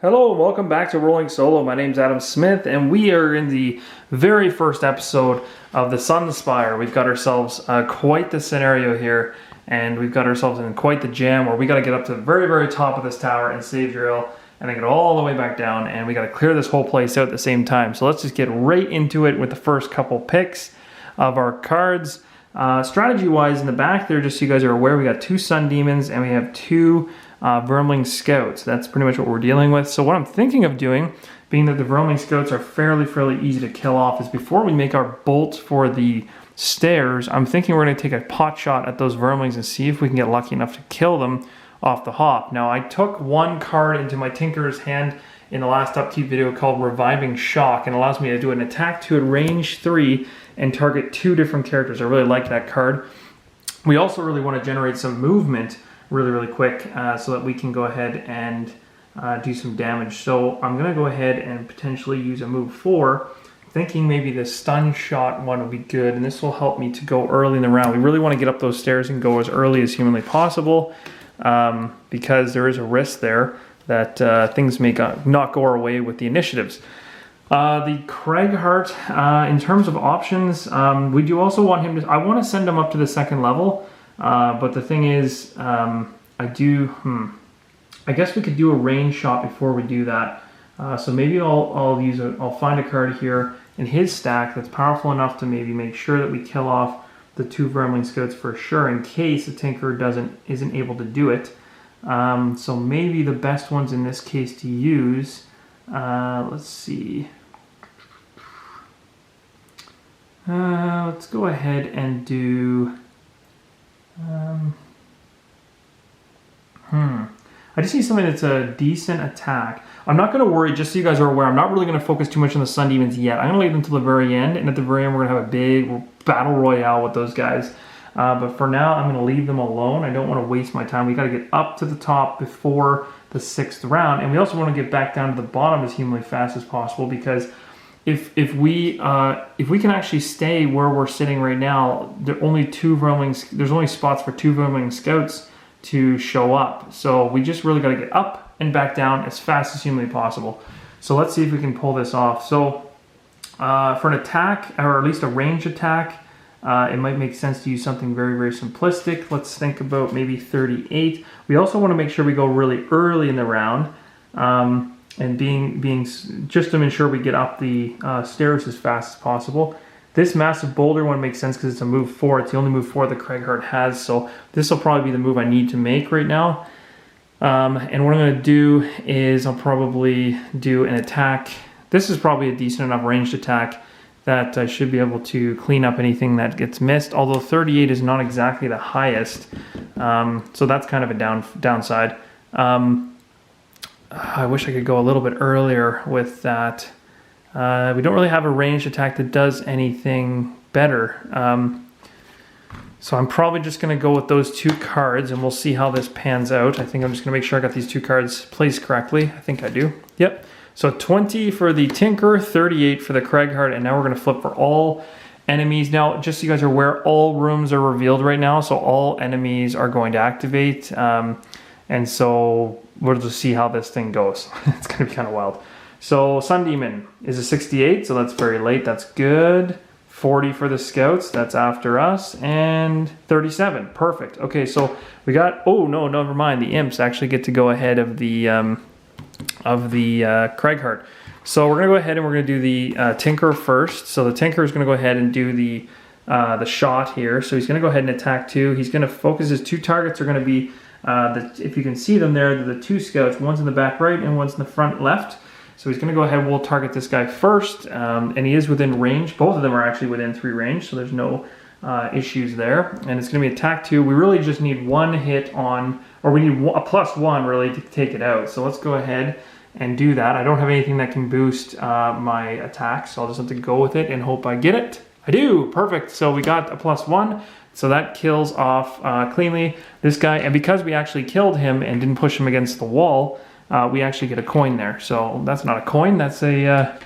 Hello and welcome back to Rolling Solo. My name's Adam Smith and we are in the very first episode of the Spire. We've got ourselves quite the scenario here, and we've got ourselves in quite the jam where we got to get up to the very top of this tower and save drill and then get all the way back down, and we got to clear this whole place out at the same time. So let's just get right into it with the first couple picks of our cards. Strategy wise, in the back there, just so you guys are aware, we got 2 Sun Demons and we have 2 Vermling Scouts. That's pretty much what we're dealing with. So what I'm thinking of doing, being that the Vermling Scouts are fairly easy to kill off, is before we make our bolt for the stairs, I'm thinking we're going to take a pot shot at those Vermlings and see if we can get lucky enough to kill them off the hop. Now, I took one card into my Tinker's hand in the last upkeep video called Reviving Shock, and allows me to do an attack 2 at range 3 and target 2 different characters. I really like that card. We also really want to generate some movement really quick so that we can go ahead and do some damage. So I'm going to go ahead and potentially use a move 4, thinking maybe the stun shot one will be good, and this will help me to go early in the round. We really want to get up those stairs and go as early as humanly possible, because there is a risk there that things may not go our way with the initiatives. The Cragheart, in terms of options, we do also want him to, I want to send him up to the 2nd level. But the thing is, I guess we could do a range shot before we do that. So maybe I'll find a card here in his stack that's powerful enough to maybe make sure that we kill off the 2 Vermling Scouts for sure, in case the Tinker isn't able to do it. So maybe the best ones in this case to use, let's see. Let's go ahead and do... I just need something that's a decent attack. I'm not going to worry, just so you guys are aware, I'm not really going to focus too much on the Sun Demons yet. I'm going to leave them until the very end, and at the very end we're going to have a big battle royale with those guys. But for now, I'm going to leave them alone. I don't want to waste my time. We got to get up to the top before the 6th round, and we also want to get back down to the bottom as humanly fast as possible, because if we can actually stay where we're sitting right now, there's only spots for 2 Vermling Scouts to show up. So we just really got to get up and back down as fast as humanly possible. So let's see if we can pull this off. So for an attack, or at least a range attack, it might make sense to use something very simplistic. Let's think about maybe 38. We also want to make sure we go really early in the round. And being just to ensure we get up the stairs as fast as possible. This massive boulder one makes sense because it's a move 4. It's the only move 4 that Cragheart has, so this will probably be the move I need to make right now. And what I'm going to do is I'll probably do an attack. This is probably a decent enough ranged attack that I should be able to clean up anything that gets missed, although 38 is not exactly the highest, so that's kind of a downside. I wish I could go a little bit earlier with that. We don't really have a ranged attack that does anything better. So I'm probably just going to go with those 2 cards, and we'll see how this pans out. I think I'm just going to make sure I got these 2 cards placed correctly. I think I do. Yep. So 20 for the Tinker, 38 for the Cragheart, and now we're going to flip for all enemies. Now, just so you guys are aware, all rooms are revealed right now, so all enemies are going to activate. And so we'll just see how this thing goes. It's going to be kind of wild. So Sun Demon is a 68, so that's very late. That's good. 40 for the Scouts. That's after us. And 37. Perfect. Okay, so we got... Oh, no, never mind. The Imps actually get to go ahead of the Cragheart. So we're going to go ahead and we're going to do the Tinker first. So the Tinker is going to go ahead and do the shot here. So he's going to go ahead and attack 2. He's going to focus. His 2 targets are going to be... if you can see them there, the 2 Scouts, one's in the back right and one's in the front left. So he's going to go ahead, we'll target this guy first, and he is within range. Both of them are actually within 3 range, so there's no issues there. And it's going to be attack 2. We really just need 1 hit on, or we need a +1 really to take it out. So let's go ahead and do that. I don't have anything that can boost my attack, so I'll just have to go with it and hope I get it. I do! Perfect! So we got a +1. So that kills off cleanly this guy, and because we actually killed him and didn't push him against the wall, we actually get a coin there. So that's not a coin, that's a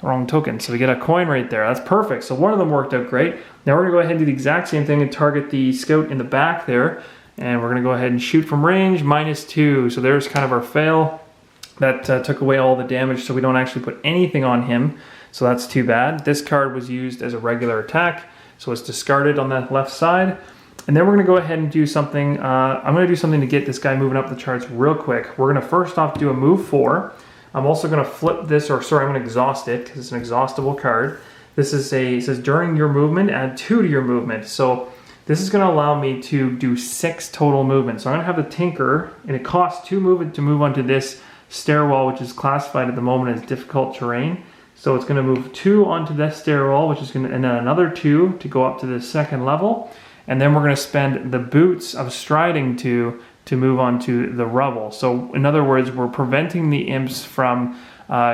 wrong token. So we get a coin right there. That's perfect. So one of them worked out great. Now we're going to go ahead and do the exact same thing and target the Scout in the back there. And we're going to go ahead and shoot from range, -2. So there's kind of our fail. That took away all the damage, so we don't actually put anything on him. So that's too bad. This card was used as a regular attack, so it's discarded on that left side. And then we're going to go ahead and do something. I'm going to do something to get this guy moving up the charts real quick. We're going to first off do a move 4. I'm also going to flip this, or sorry, I'm going to exhaust it because it's an exhaustible card. This is it says during your movement, add 2 to your movement. So this is going to allow me to do 6 total movements. So I'm going to have the Tinker, and it costs 2 movement to move onto this stairwell, which is classified at the moment as difficult terrain. So it's going to move 2 onto this stairwell, which is going to, and then another 2 to go up to the 2nd level. And then we're going to spend the boots of striding to move on to the rubble. So in other words, we're preventing the imps from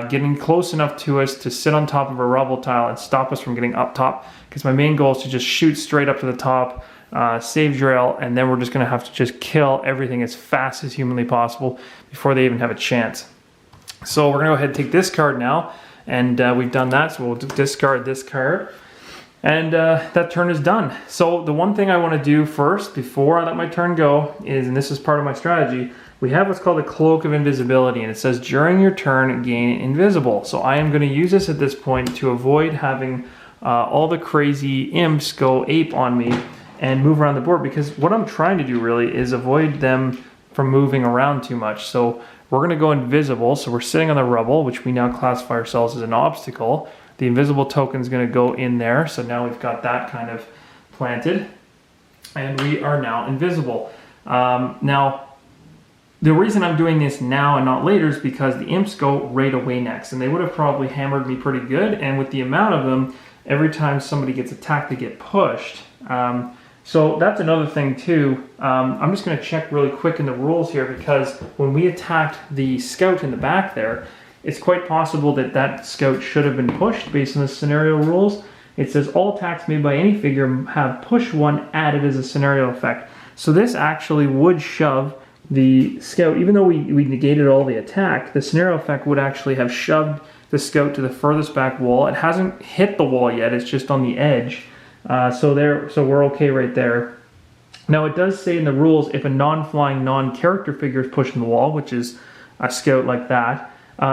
getting close enough to us to sit on top of a rubble tile and stop us from getting up top. Because my main goal is to just shoot straight up to the top, save Drail, and then we're just going to have to just kill everything as fast as humanly possible before they even have a chance. So we're going to go ahead and take this card now. And we've done that, so we'll discard this card. And that turn is done. So the one thing I want to do first, before I let my turn go, is, and this is part of my strategy, we have what's called a Cloak of Invisibility, and it says during your turn, gain invisible. So I am going to use this at this point to avoid having all the crazy imps go ape on me and move around the board, because what I'm trying to do really is avoid them from moving around too much. So we're going to go invisible, so we're sitting on the rubble, which we now classify ourselves as an obstacle. The invisible token is going to go in there, so now we've got that kind of planted, and we are now invisible. Now, the reason I'm doing this now and not later is because the imps go right away next, and they would have probably hammered me pretty good, and with the amount of them, every time somebody gets attacked, they get pushed. So that's another thing too. I'm just going to check really quick in the rules here, because when we attacked the scout in the back there, it's quite possible that that scout should have been pushed based on the scenario rules. It says all attacks made by any figure have push 1 added as a scenario effect. So this actually would shove the scout, even though we negated all the attack, the scenario effect would actually have shoved the scout to the furthest back wall. It hasn't hit the wall yet, it's just on the edge. So we're okay right there. Now it does say in the rules, if a non-flying, non-character figure is pushing the wall, which is a scout like that,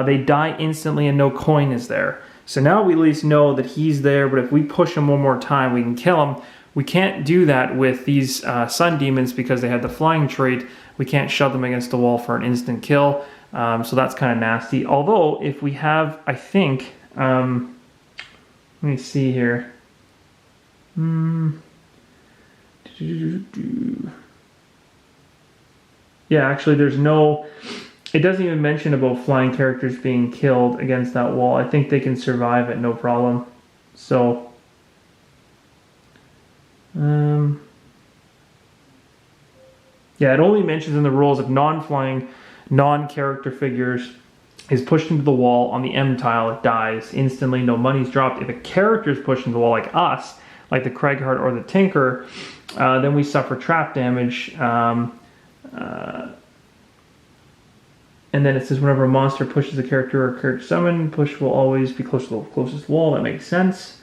they die instantly and no coin is there. So now we at least know that he's there, but if we push him one more time, we can kill him. We can't do that with these sun demons because they have the flying trait. We can't shove them against the wall for an instant kill. So that's kind of nasty. Although, if we have, I think, let me see here. Yeah, actually there's no, it doesn't even mention about flying characters being killed against that wall. I think they can survive it, no problem. So, yeah, it only mentions in the rules if non-flying, non-character figures is pushed into the wall on the M tile, it dies instantly, no money's dropped. If a character is pushed into the wall like us, like the Cragheart or the Tinker, then we suffer trap damage. And then it says whenever a monster pushes a character or a character summon, push will always be close to the closest wall. That makes sense.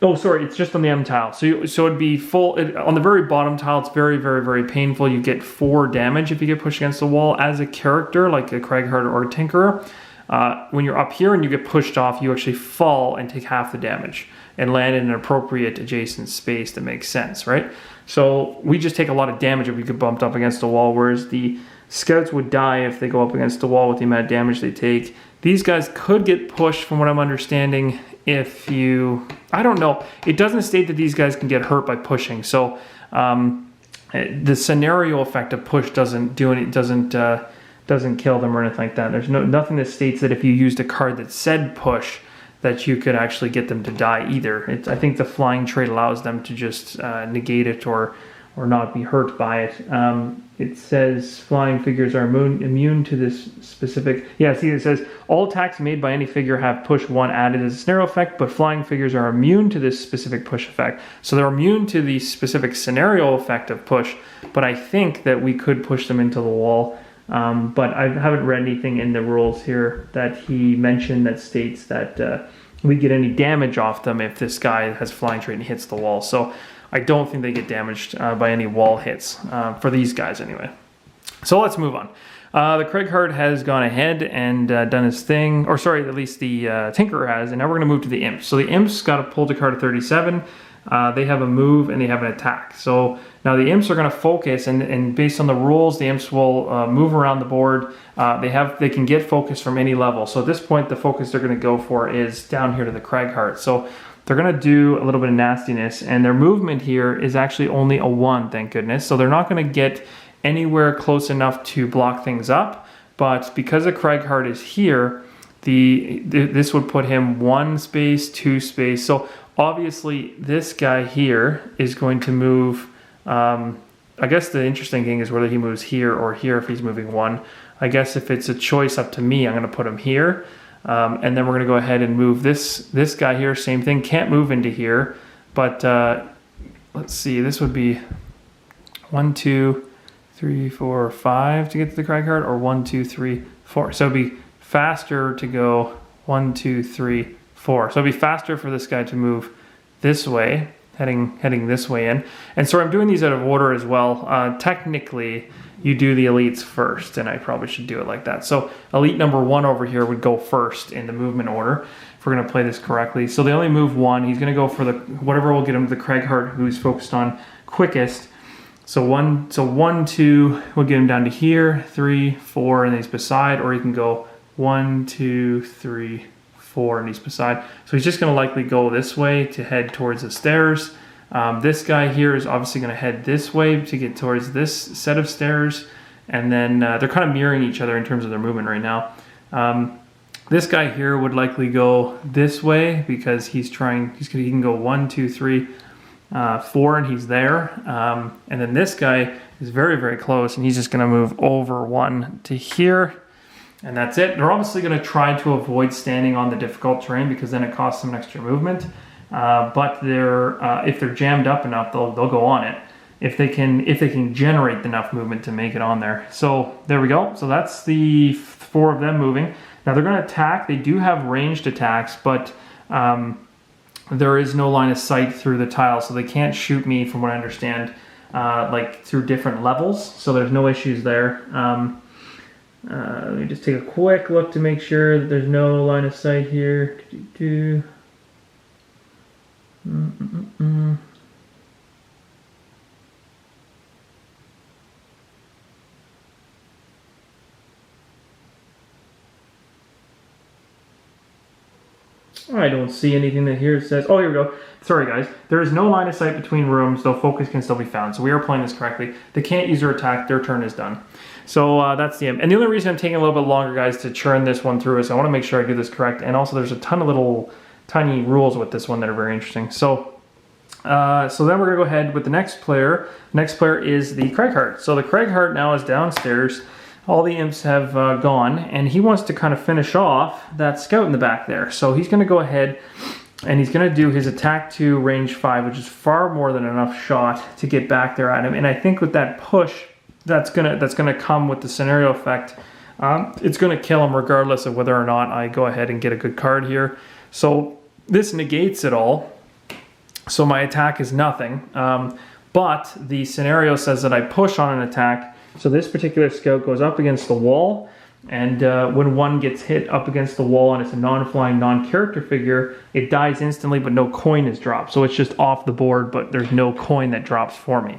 Oh, sorry, it's just on the M tile. So it'd be full, on the very bottom tile, it's very, very, very painful. You get 4 damage if you get pushed against the wall. As a character, like a Cragheart or a Tinkerer, when you're up here and you get pushed off, you actually fall and take half the damage and land in an appropriate adjacent space that makes sense, right? So we just take a lot of damage if we get bumped up against the wall, whereas the scouts would die if they go up against the wall with the amount of damage they take. These guys could get pushed, from what I'm understanding, if you... I don't know. It doesn't state that these guys can get hurt by pushing. So the scenario effect of push doesn't do it. Doesn't kill them or anything like that. There's nothing that states that if you used a card that said push, that you could actually get them to die either. I think the flying trait allows them to just negate it or not be hurt by it. It says flying figures are immune to this specific... Yeah, see, it says all attacks made by any figure have push 1 added as a scenario effect, but flying figures are immune to this specific push effect. So they're immune to the specific scenario effect of push, but I think that we could push them into the wall. But I haven't read anything in the rules here that he mentioned that states that we get any damage off them if this guy has flying trait and hits the wall. So I don't think they get damaged by any wall hits, for these guys anyway. So let's move on. The Cragheart has gone ahead and done his thing, or sorry, at least the Tinkerer has, and now we're going to move to the Imps. So the Imps got to pull the card of 37. They have a move and they have an attack. So now the Imps are going to focus, and based on the rules, the Imps will move around the board. They can get focus from any level. So at this point, the focus they're going to go for is down here to the Cragheart. So they're going to do a little bit of nastiness, and their movement here is actually only a 1, thank goodness. So they're not going to get anywhere close enough to block things up. But because the Cragheart is here, this would put him 1 space, 2 space. So obviously, this guy here is going to move. I guess the interesting thing is whether he moves here or here if he's moving 1. I guess if it's a choice up to me, I'm going to put him here. And then we're going to go ahead and move this guy here. Same thing. Can't move into here. But let's see. This would be 1, 2, 3, 4, 5 to get to the Cragheart, or 1, 2, 3, 4. So it'd be faster to go 1, 2, 3, 4. So it'd be faster for this guy to move this way, heading this way in. And so I'm doing these out of order as well. Technically, you do the elites first, and I probably should do it like that. So elite number 1 over here would go first in the movement order if we're going to play this correctly. So they only move 1. He's going to go for the whatever will get him to the Cragheart, who's focused on quickest. So 1, 2 will get him down to here, 3, 4, and he's beside, or he can go 1, 2, 3, 4, and he's beside. So he's just going to likely go this way to head towards the stairs. This guy here is obviously going to head this way to get towards this set of stairs, and then they're kind of mirroring each other in terms of their movement right now. This guy here would likely go this way because he can go 1, 2, 3, 4, and he's there. And then this guy is very, very close, and he's just going to move over 1 to here. And that's it. They're obviously going to try to avoid standing on the difficult terrain because then it costs them an extra movement. But if they're jammed up enough, they'll go on it. If they can generate enough movement to make it on there. So there we go. So that's the 4 of them moving. Now they're going to attack. They do have ranged attacks, but there is no line of sight through the tile, so they can't shoot me, from what I understand, like through different levels. So there's no issues there. Let me just take a quick look to make sure that there's no line of sight here. I don't see anything that here says, oh, here we go. Sorry guys, there is no line of sight between rooms, though focus can still be found. So we are playing this correctly. They can't use their attack, their turn is done. So that's the end. And the only reason I'm taking a little bit longer, guys, to churn this one through is I want to make sure I do this correct. And also there's a ton of little tiny rules with this one that are very interesting. So then we're going to go ahead with the next player. The next player is the Cragheart. So the Cragheart now is downstairs. All the imps have gone, and he wants to kind of finish off that scout in the back there. So he's going to go ahead and he's going to do his attack 2, range 5, which is far more than enough shot to get back there at him. And I think with that push, that's gonna come with the scenario effect. It's going to kill him regardless of whether or not I go ahead and get a good card here. So this negates it all. So my attack is nothing. But the scenario says that I push on an attack. So this particular scout goes up against the wall, and when one gets hit up against the wall and it's a non-flying, non-character figure, it dies instantly, but no coin is dropped. So it's just off the board, but there's no coin that drops for me.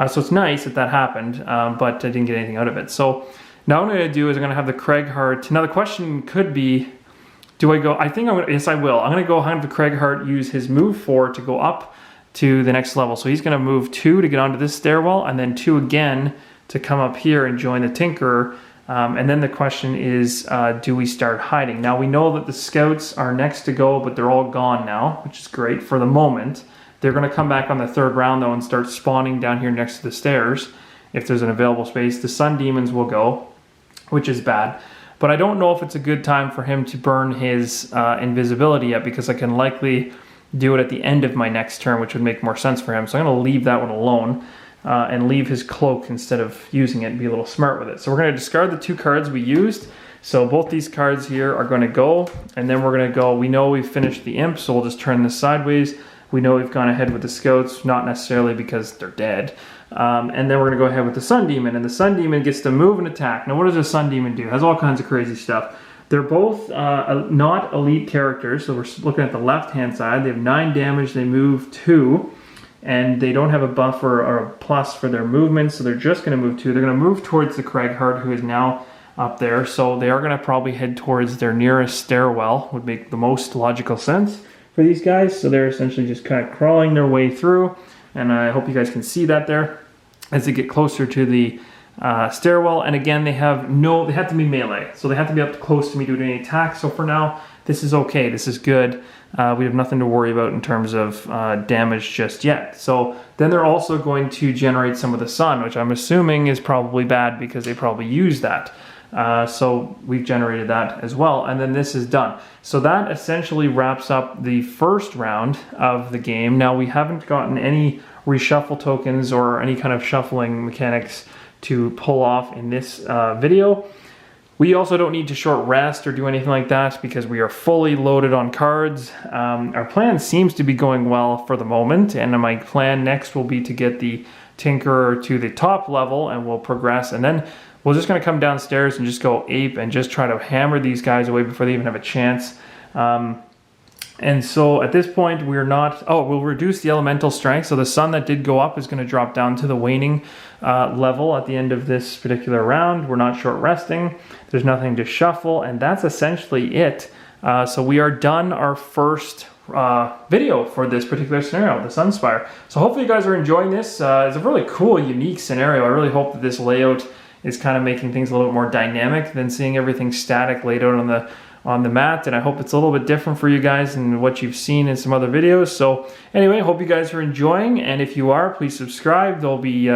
So it's nice that happened, but I didn't get anything out of it. So now what I'm going to do is I'm going to have the Cragheart. Now the question could be, do I go? I think I'm going to, yes I will. I'm going to go have the Cragheart use his move 4 to go up to the next level. So he's going to move 2 to get onto this stairwell, and then 2 again to come up here and join the Tinkerer. And then the question is, do we start hiding? Now we know that the scouts are next to go, but they're all gone now, which is great for the moment. They're going to come back on the 3rd round though and start spawning down here next to the stairs. If there's an available space, the Sun Demons will go, which is bad. But I don't know if it's a good time for him to burn his invisibility yet, because I can likely do it at the end of my next turn, which would make more sense for him. So I'm going to leave that one alone. And leave his cloak instead of using it and be a little smart with it. So we're going to discard the 2 cards we used. So both these cards here are going to go, and then we're going to go, we know we've finished the imp, so we'll just turn this sideways. We know we've gone ahead with the scouts, not necessarily because they're dead, And then we're going to go ahead with the Sun Demon. And the Sun Demon gets to move and attack. Now, what does a Sun Demon do? It has all kinds of crazy stuff. They're both not elite characters. So we're looking at the left-hand side. They have 9 damage. They move 2. And they don't have a buff or a plus for their movement. So they're just going to move 2. They're going to move towards the Cragheart, who is now up there. So they are going to probably head towards their nearest stairwell. Would make the most logical sense for these guys. So they're essentially just kind of crawling their way through. And I hope you guys can see that there as they get closer to the stairwell. And again, they have to be melee. So they have to be up close to me doing any attacks. So for now, this is okay. This is good. We have nothing to worry about in terms of damage just yet. So then they're also going to generate some of the sun, which I'm assuming is probably bad because they probably use that. So we've generated that as well, and then this is done. So that essentially wraps up the first round of the game. Now we haven't gotten any reshuffle tokens or any kind of shuffling mechanics to pull off in this video. We also don't need to short rest or do anything like that because we are fully loaded on cards. Our plan seems to be going well for the moment, and my plan next will be to get the Tinkerer to the top level, and we'll progress, and then we're just going to come downstairs and just go ape and just try to hammer these guys away before they even have a chance. And so at this point, we're not... Oh, we'll reduce the elemental strength. So the sun that did go up is going to drop down to the waning level at the end of this particular round. We're not short resting. There's nothing to shuffle. And that's essentially it. So we are done our first video for this particular scenario, the Sun Spire. So hopefully you guys are enjoying this. It's a really cool, unique scenario. I really hope that this layout is kind of making things a little bit more dynamic than seeing everything static laid out on the mat, and I hope it's a little bit different for you guys than what you've seen in some other videos. So anyway, hope you guys are enjoying, and if you are, please subscribe. There'll be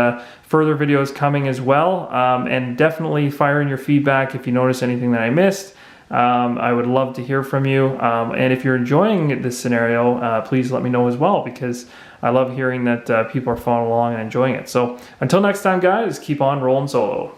further videos coming as well, and definitely fire in your feedback if you notice anything that I missed. I would love to hear from you, and if you're enjoying this scenario, please let me know as well, because I love hearing that people are following along and enjoying it. So until next time, guys, keep on rolling solo.